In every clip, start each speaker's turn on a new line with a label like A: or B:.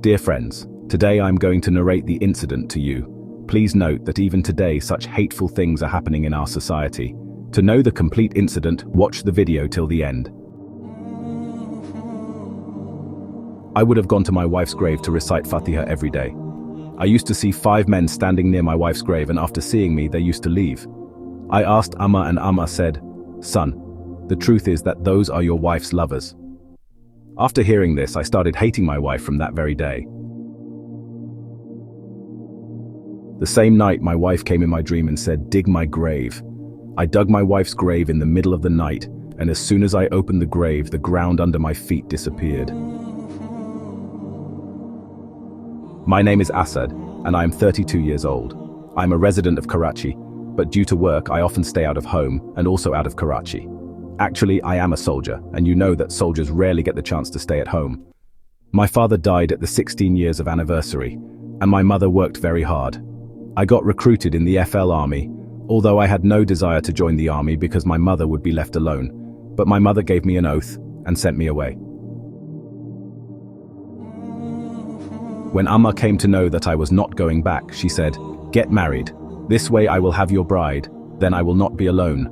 A: Dear friends, today I'm going to narrate the incident to you. Please note that even today such hateful things are happening in our society. To know the complete incident, watch the video till the end. I would have gone to my wife's grave to recite Fatiha every day. I used to see 5 men standing near my wife's grave, and after seeing me, they used to leave. I asked Amma, and Amma said, "Son, the truth is that those are your wife's lovers." After hearing this, I started hating my wife from that very day. The same night, my wife came in my dream and said, "Dig my grave." I dug my wife's grave in the middle of the night, and as soon as I opened the grave, the ground under my feet disappeared. My name is Asad, and I am 32 years old. I am a resident of Karachi, but due to work, I often stay out of home and also out of Karachi. Actually, I am a soldier, and you know that soldiers rarely get the chance to stay at home. My father died at the 16 years of anniversary, and my mother worked very hard. I got recruited in the FL Army, although I had no desire to join the army because my mother would be left alone, but my mother gave me an oath and sent me away. When Amma came to know that I was not going back, she said, "Get married. This way I will have your bride, then I will not be alone."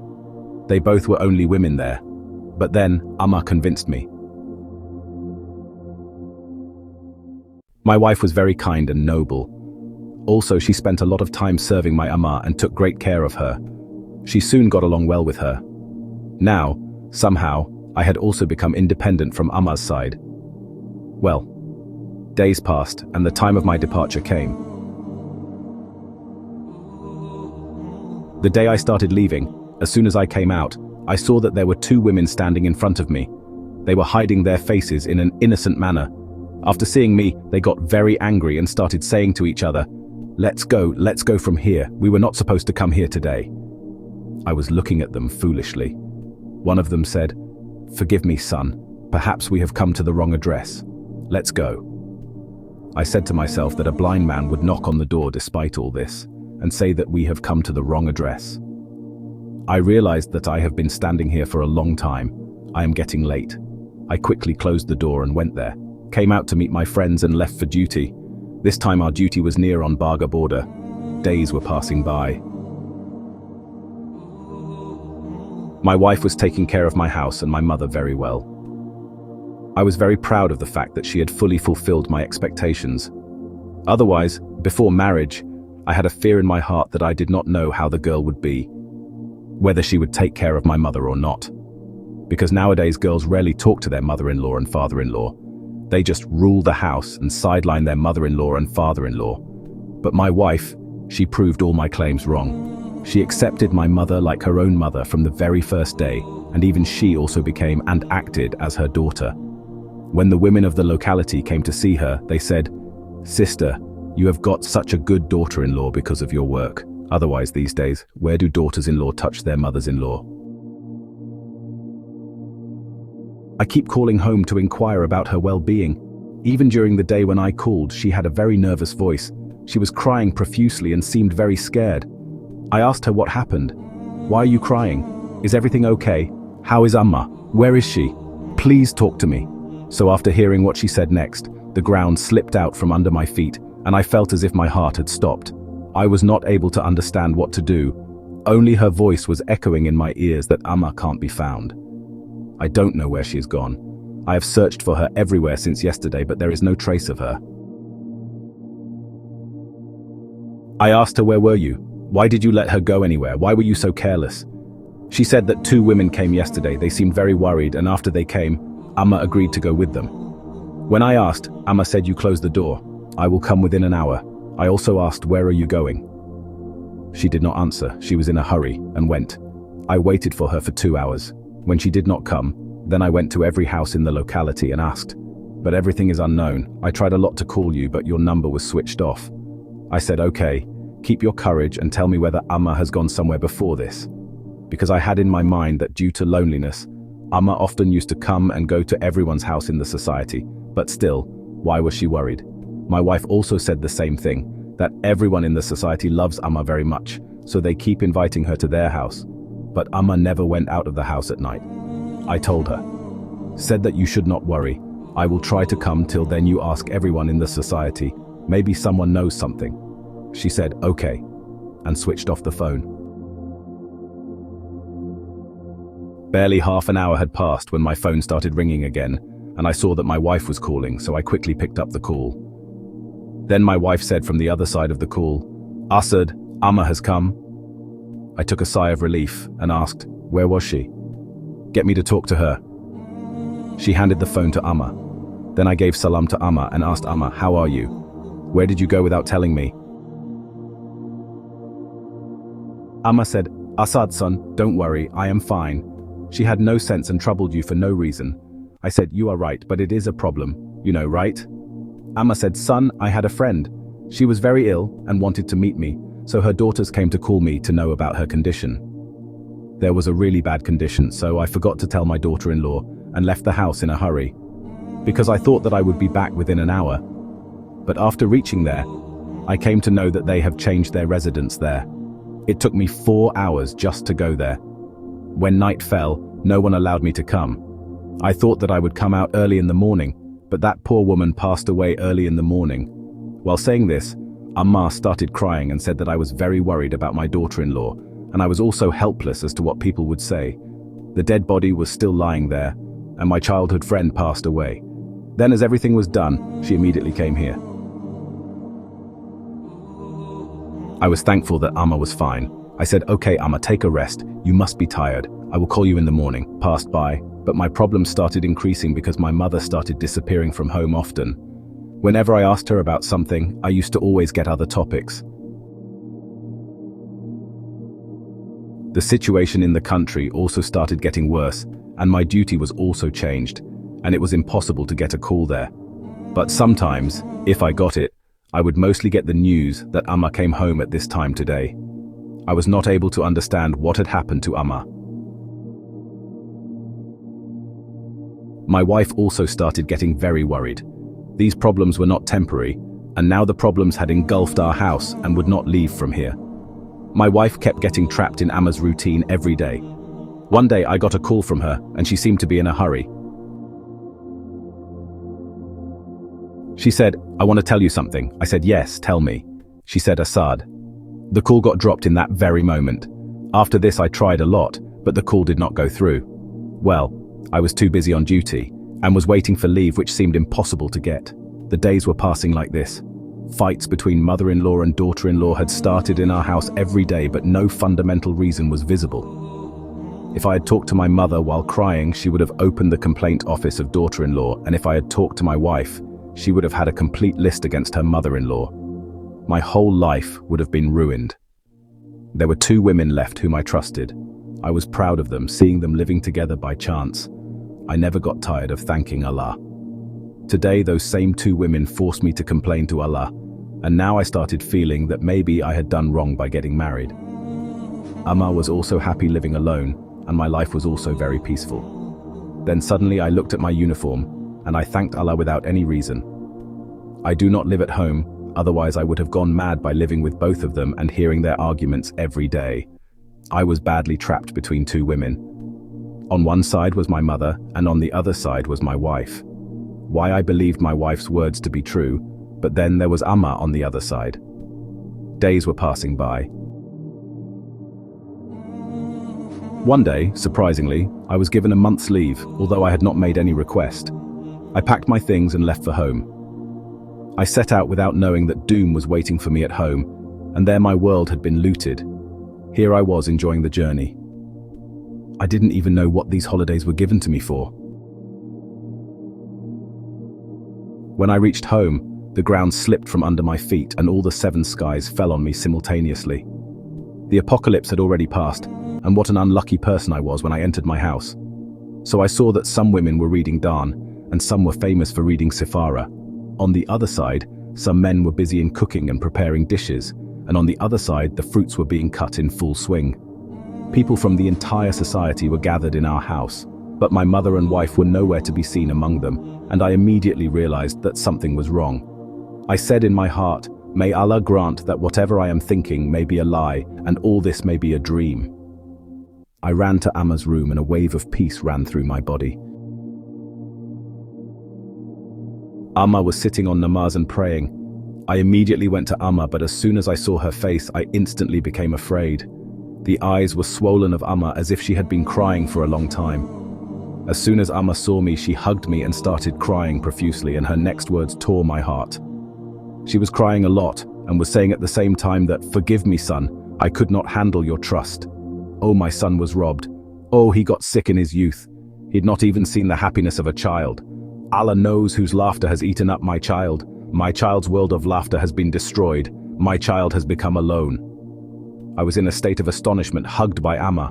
A: They both were only women there. But then, Amma convinced me. My wife was very kind and noble. Also, she spent a lot of time serving my Amma and took great care of her. She soon got along well with her. Now, somehow, I had also become independent from Amma's side. Well, days passed, and the time of my departure came. The day I started leaving, as soon as I came out, I saw that there were 2 women standing in front of me. They were hiding their faces in an innocent manner. After seeing me, they got very angry and started saying to each other, let's go from here. We were not supposed to come here today." I was looking at them foolishly. One of them said, "Forgive me, son. Perhaps we have come to the wrong address. Let's go." I said to myself that a blind man would knock on the door despite all this and say that we have come to the wrong address. I realized that I have been standing here for a long time. I am getting late. I quickly closed the door and went there, came out to meet my friends and left for duty. This time our duty was near on Baga border. Days were passing by. My wife was taking care of my house and my mother very well. I was very proud of the fact that she had fully fulfilled my expectations. Otherwise, before marriage, I had a fear in my heart that I did not know how the girl would be, whether she would take care of my mother or not. Because nowadays girls rarely talk to their mother-in-law and father-in-law. They just rule the house and sideline their mother-in-law and father-in-law. But my wife, she proved all my claims wrong. She accepted my mother like her own mother from the very first day, and even she also became and acted as her daughter. When the women of the locality came to see her, they said, "Sister, you have got such a good daughter-in-law because of your work. Otherwise these days, where do daughters-in-law touch their mothers-in-law?" I keep calling home to inquire about her well-being. Even during the day when I called, she had a very nervous voice. She was crying profusely and seemed very scared. I asked her what happened. "Why are you crying? Is everything okay? How is Amma? Where is she? Please talk to me." So after hearing what she said next, the ground slipped out from under my feet, and I felt as if my heart had stopped. I was not able to understand what to do. Only her voice was echoing in my ears that Amma can't be found. I don't know where she has gone. I have searched for her everywhere since yesterday, but there is no trace of her. I asked her, "Where were you? Why did you let her go anywhere? Why were you so careless?" She said that 2 women came yesterday. They seemed very worried, and after they came, Amma agreed to go with them. When I asked, Amma said, "You close the door. I will come within an hour." I also asked, "Where are you going?" She did not answer. She was in a hurry and went. I waited for her for 2 hours. When she did not come, then I went to every house in the locality and asked, but everything is unknown. I tried a lot to call you, but your number was switched off. I said, "Okay, keep your courage and tell me whether Amma has gone somewhere before this." Because I had in my mind that due to loneliness, Amma often used to come and go to everyone's house in the society. But still, why was she worried? My wife also said the same thing, that everyone in the society loves Amma very much, so they keep inviting her to their house. But Amma never went out of the house at night. I told her, said that you should not worry. I will try to come till then. You ask everyone in the society. Maybe someone knows something." She said, "Okay," and switched off the phone. Barely half an hour had passed when my phone started ringing again, and I saw that my wife was calling, so I quickly picked up the call. Then my wife said from the other side of the call, "Asad, Amma has come." I took a sigh of relief and asked, "Where was she?" "Get me to talk to her." She handed the phone to Amma. Then I gave salam to Amma and asked Amma, "How are you? Where did you go without telling me?" Amma said, "Asad son, don't worry, I am fine. She had no sense and troubled you for no reason." I said, "You are right, but it is a problem, you know, right?" Amma said, "Son, I had a friend. She was very ill and wanted to meet me, so her daughters came to call me to know about her condition. There was a really bad condition, so I forgot to tell my daughter-in-law and left the house in a hurry, because I thought that I would be back within an hour. But after reaching there, I came to know that they have changed their residence there. It took me 4 hours just to go there. When night fell, no one allowed me to come. I thought that I would come out early in the morning, but that poor woman passed away early in the morning." While saying this, Amma started crying and said that I was very worried about my daughter-in-law, and I was also helpless as to what people would say. The dead body was still lying there, and my childhood friend passed away. Then, as everything was done, she immediately came here. I was thankful that Amma was fine. I said, "Okay, Amma, take a rest. You must be tired. I will call you in the morning." Passed by, but my problems started increasing because my mother started disappearing from home often. Whenever I asked her about something, I used to always get other topics. The situation in the country also started getting worse, and my duty was also changed, and it was impossible to get a call there. But sometimes, if I got it, I would mostly get the news that Amma came home at this time today. I was not able to understand what had happened to Amma. My wife also started getting very worried. These problems were not temporary, and now the problems had engulfed our house and would not leave from here. My wife kept getting trapped in Amma's routine every day. One day I got a call from her, and she seemed to be in a hurry. She said, "I want to tell you something." I said, "Yes, tell me." She said, "Asad." The call got dropped in that very moment. After this I tried a lot, but the call did not go through. Well, I was too busy on duty, and was waiting for leave which seemed impossible to get. The days were passing like this. Fights between mother-in-law and daughter-in-law had started in our house every day, but no fundamental reason was visible. If I had talked to my mother while crying, she would have opened the complaint office of daughter-in-law, and if I had talked to my wife, she would have had a complete list against her mother-in-law. My whole life would have been ruined. There were 2 women left whom I trusted. I was proud of them, seeing them living together by chance. I never got tired of thanking Allah. Today, those same 2 women forced me to complain to Allah, and now I started feeling that maybe I had done wrong by getting married. Amma was also happy living alone, and my life was also very peaceful. Then suddenly I looked at my uniform, and I thanked Allah without any reason. I do not live at home, otherwise I would have gone mad by living with both of them and hearing their arguments every day. I was badly trapped between 2 women. On one side was my mother, and on the other side was my wife. Why I believed my wife's words to be true, but then there was Amma on the other side. Days were passing by. One day, surprisingly, I was given a month's leave, although I had not made any request. I packed my things and left for home. I set out without knowing that doom was waiting for me at home, and there my world had been looted. Here I was enjoying the journey. I didn't even know what these holidays were given to me for. When I reached home, the ground slipped from under my feet and all the 7 skies fell on me simultaneously. The apocalypse had already passed, and what an unlucky person I was when I entered my house. So I saw that some women were reading Quran, and some were famous for reading Sifara. On the other side, some men were busy in cooking and preparing dishes, and on the other side, the fruits were being cut in full swing. People from the entire society were gathered in our house, but my mother and wife were nowhere to be seen among them, and I immediately realized that something was wrong. I said in my heart, "May Allah grant that whatever I am thinking may be a lie, and all this may be a dream." I ran to Amma's room and a wave of peace ran through my body. Amma was sitting on namaz and praying. I immediately went to Amma, but as soon as I saw her face, I instantly became afraid. The eyes were swollen of Amma as if she had been crying for a long time. As soon as Amma saw me, she hugged me and started crying profusely, and her next words tore my heart. She was crying a lot and was saying at the same time that, "Forgive me, son, I could not handle your trust. Oh, my son was robbed. Oh, he got sick in his youth. He'd not even seen the happiness of a child. Allah knows whose laughter has eaten up my child. My child's world of laughter has been destroyed. My child has become alone." I was in a state of astonishment, hugged by Amma.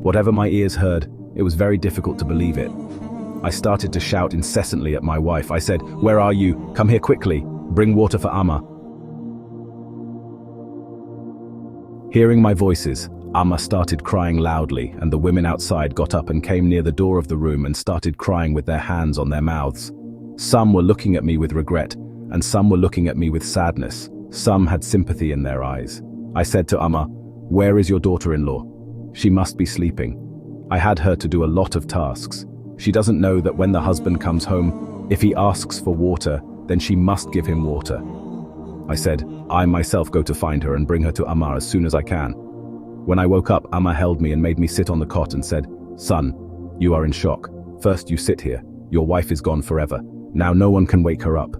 A: Whatever my ears heard, it was very difficult to believe it. I started to shout incessantly at my wife. I said, "Where are you? Come here quickly. Bring water for Amma." Hearing my voices, Amma started crying loudly, and the women outside got up and came near the door of the room and started crying with their hands on their mouths. Some were looking at me with regret, and some were looking at me with sadness. Some had sympathy in their eyes. I said to Amma, "Where is your daughter-in-law? She must be sleeping. I had her to do a lot of tasks. She doesn't know that when the husband comes home, if he asks for water, then she must give him water." I said, "I myself go to find her and bring her to Amma as soon as I can." When I woke up, Amma held me and made me sit on the cot and said, "Son, you are in shock. First you sit here. Your wife is gone forever. Now no one can wake her up.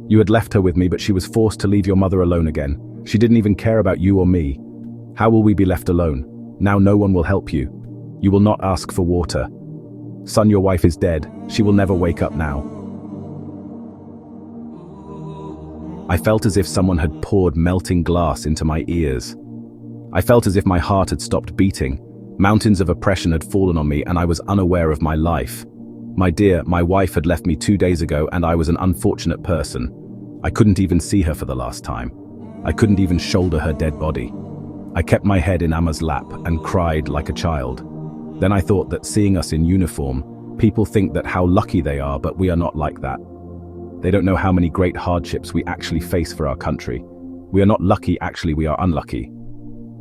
A: You had left her with me, but she was forced to leave your mother alone again. She didn't even care about you or me. How will we be left alone? Now no one will help you. You will not ask for water. Son, your wife is dead. She will never wake up now." I felt as if someone had poured melting glass into my ears. I felt as if my heart had stopped beating. Mountains of oppression had fallen on me, and I was unaware of my life. My dear, my wife had left me 2 days ago, and I was an unfortunate person. I couldn't even see her for the last time. I couldn't even shoulder her dead body. I kept my head in Amma's lap and cried like a child. Then I thought that seeing us in uniform, people think that how lucky they are, but we are not like that. They don't know how many great hardships we actually face for our country. We are not lucky, actually we are unlucky.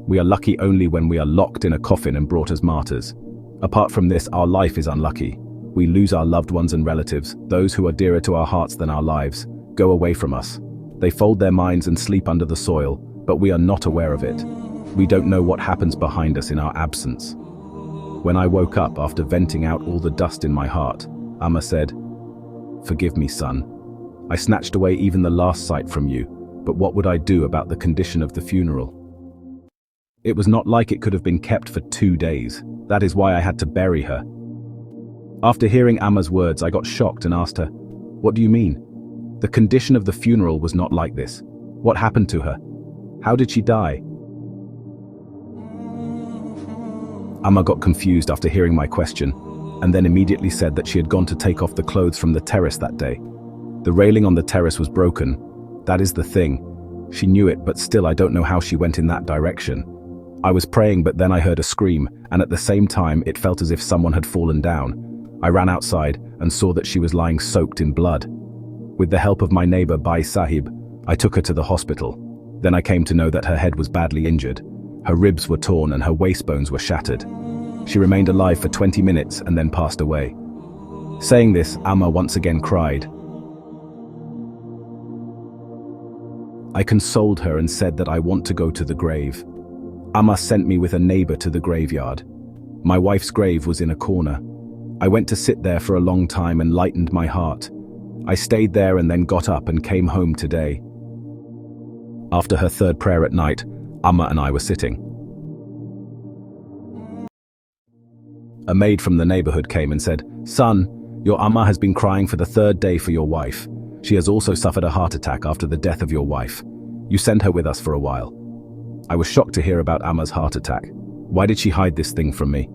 A: We are lucky only when we are locked in a coffin and brought as martyrs. Apart from this, our life is unlucky. We lose our loved ones and relatives, those who are dearer to our hearts than our lives, go away from us. They fold their minds and sleep under the soil, but we are not aware of it. We don't know what happens behind us in our absence. When I woke up after venting out all the dust in my heart, Amma said, "Forgive me, son. I snatched away even the last sight from you, but what would I do about the condition of the funeral? It was not like it could have been kept for 2 days. That is why I had to bury her." After hearing Amma's words, I got shocked and asked her, "What do you mean? The condition of the funeral was not like this. What happened to her? How did she die?" Amma got confused after hearing my question, and then immediately said that she had gone to take off the clothes from the terrace that day. The railing on the terrace was broken. That is the thing. She knew it, but still I don't know how she went in that direction. I was praying, but then I heard a scream, and at the same time it felt as if someone had fallen down. I ran outside and saw that she was lying soaked in blood. With the help of my neighbor Bai Sahib, I took her to the hospital. Then I came to know that her head was badly injured. Her ribs were torn and her waist bones were shattered. She remained alive for 20 minutes and then passed away. Saying this, Amma once again cried. I consoled her and said that I want to go to the grave. Amma sent me with a neighbor to the graveyard. My wife's grave was in a corner. I went to sit there for a long time and lightened my heart. I stayed there and then got up and came home today. After her third prayer at night, Amma and I were sitting. A maid from the neighborhood came and said, "Son, your Amma has been crying for the 3rd day for your wife. She has also suffered a heart attack after the death of your wife. You send her with us for a while." I was shocked to hear about Amma's heart attack. Why did she hide this thing from me?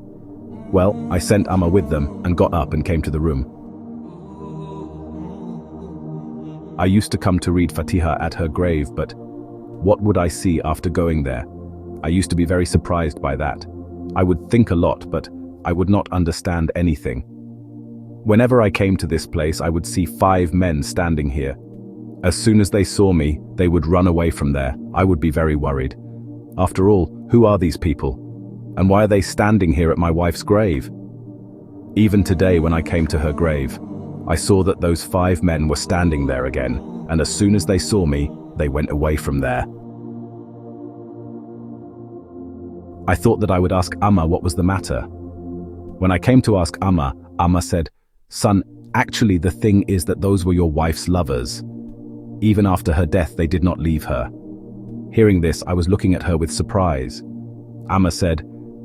A: Well, I sent Amma with them and got up and came to the room. I used to come to read Fatiha at her grave, but what would I see after going there? I used to be very surprised by that. I would think a lot, but I would not understand anything. Whenever I came to this place, I would see 5 men standing here. As soon as they saw me, they would run away from there. I would be very worried. After all, who are these people? And why are they standing here at my wife's grave? Even today when I came to her grave, I saw that those 5 men were standing there again, and as soon as they saw me, they went away from there. I thought that I would ask Amma what was the matter. When I came to ask Amma, Amma said, "Son, actually the thing is that those were your wife's lovers. Even after her death, they did not leave her." Hearing this, I was looking at her with surprise. Amma said,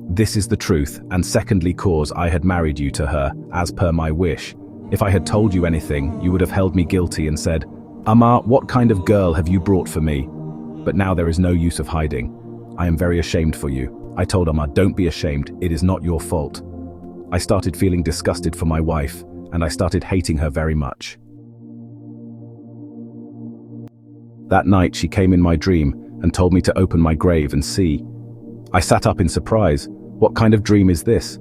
A: "This is the truth, and secondly cause I had married you to her, as per my wish. If I had told you anything, you would have held me guilty and said, 'Amma, what kind of girl have you brought for me?' But now there is no use of hiding. I am very ashamed for you." I told Amma, "Don't be ashamed, it is not your fault." I started feeling disgusted for my wife, and I started hating her very much. That night she came in my dream and told me to open my grave and see. I sat up in surprise. What kind of dream is this?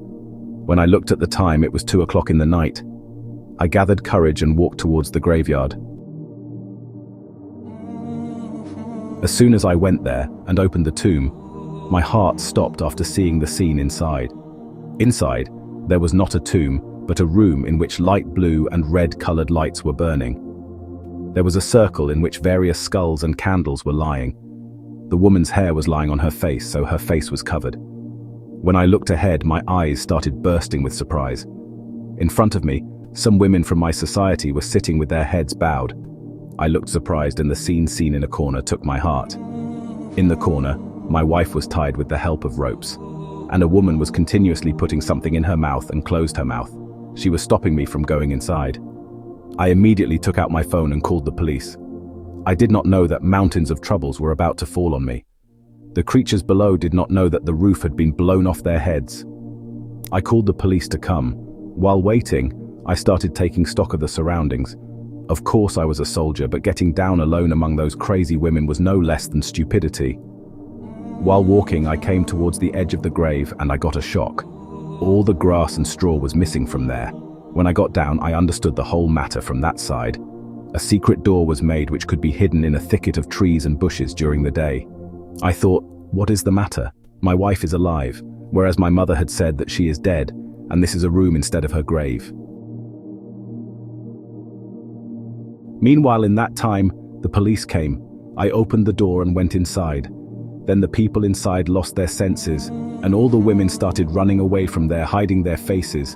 A: When I looked at the time, it was 2 o'clock in the night. I gathered courage and walked towards the graveyard. As soon as I went there and opened the tomb, my heart stopped after seeing the scene inside. Inside, there was not a tomb, but a room in which light blue and red-colored lights were burning. There was a circle in which various skulls and candles were lying. The woman's hair was lying on her face, so her face was covered. When I looked ahead, my eyes started bursting with surprise. In front of me, some women from my society were sitting with their heads bowed. I looked surprised, and the scene seen in a corner took my heart. In the corner, my wife was tied with the help of ropes, and a woman was continuously putting something in her mouth and closed her mouth. She was stopping me from going inside. I immediately took out my phone and called the police. I did not know that mountains of troubles were about to fall on me. The creatures below did not know that the roof had been blown off their heads. I called the police to come. While waiting, I started taking stock of the surroundings. Of course I was a soldier, but getting down alone among those crazy women was no less than stupidity. While walking, I came towards the edge of the grave and I got a shock. All the grass and straw was missing from there. When I got down, I understood the whole matter from that side. A secret door was made which could be hidden in a thicket of trees and bushes during the day. I thought, what is the matter? My wife is alive, whereas my mother had said that she is dead, and this is a room instead of her grave. Meanwhile, in that time, the police came. I opened the door and went inside. Then the people inside lost their senses, and all the women started running away from there, hiding their faces.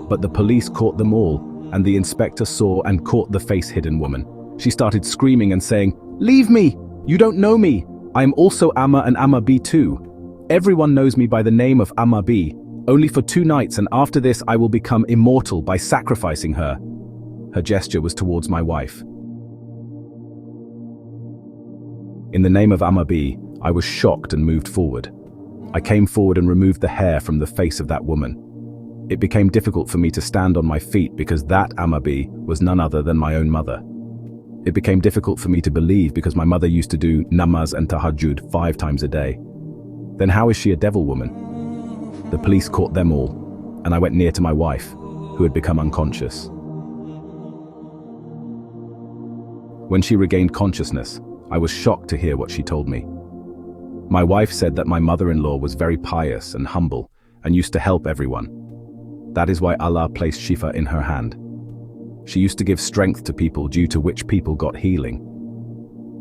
A: But the police caught them all, and the inspector saw and caught the face-hidden woman. She started screaming and saying, "Leave me! You don't know me! I am also Amma and Amma B too. Everyone knows me by the name of Amma B. Only for 2 nights, and after this I will become immortal by sacrificing her." Her gesture was towards my wife. In the name of Amma B, I was shocked and moved forward. I came forward and removed the hair from the face of that woman. It became difficult for me to stand on my feet because that Amma B was none other than my own mother. It became difficult for me to believe because my mother used to do namaz and tahajjud 5 times a day. Then how is she a devil woman? The police caught them all, and I went near to my wife, who had become unconscious. When she regained consciousness, I was shocked to hear what she told me. My wife said that my mother-in-law was very pious and humble and used to help everyone. That is why Allah placed Shifa in her hand. She used to give strength to people, due to which people got healing.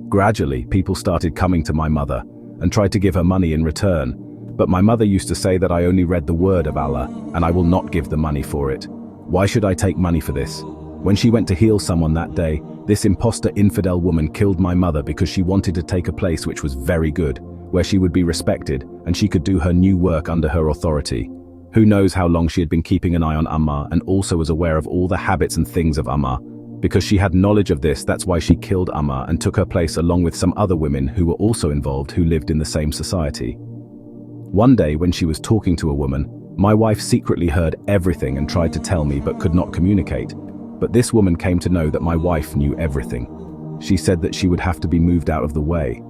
A: Gradually, people started coming to my mother and tried to give her money in return, but my mother used to say that I only read the word of Allah and I will not give the money for it. Why should I take money for this? When she went to heal someone that day, this imposter infidel woman killed my mother because she wanted to take a place which was very good, where she would be respected and she could do her new work under her authority. Who knows how long she had been keeping an eye on Amma and also was aware of all the habits and things of Amma. Because she had knowledge of this, that's why she killed Amma and took her place along with some other women who were also involved, who lived in the same society. One day when she was talking to a woman, my wife secretly heard everything and tried to tell me but could not communicate. But this woman came to know that my wife knew everything. She said that she would have to be moved out of the way.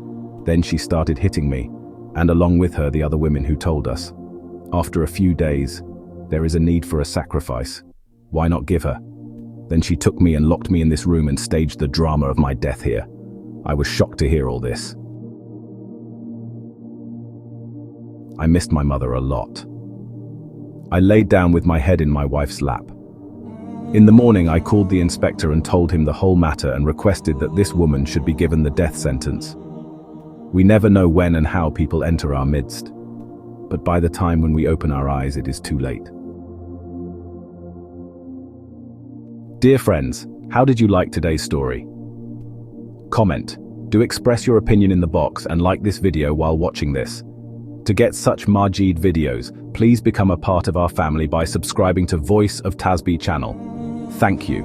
A: Then she started hitting me, and along with her the other women who told us. After a few days, there is a need for a sacrifice. Why not give her? Then she took me and locked me in this room and staged the drama of my death here. I was shocked to hear all this. I missed my mother a lot. I laid down with my head in my wife's lap. In the morning, I called the inspector and told him the whole matter and requested that this woman should be given the death sentence. We never know when and how people enter our midst, but by the time when we open our eyes, it is too late. Dear friends, how did you like today's story? Comment. Do express your opinion in the box and like this video while watching this. To get such Majid videos, please become a part of our family by subscribing to Voice of Tasbih channel. Thank you.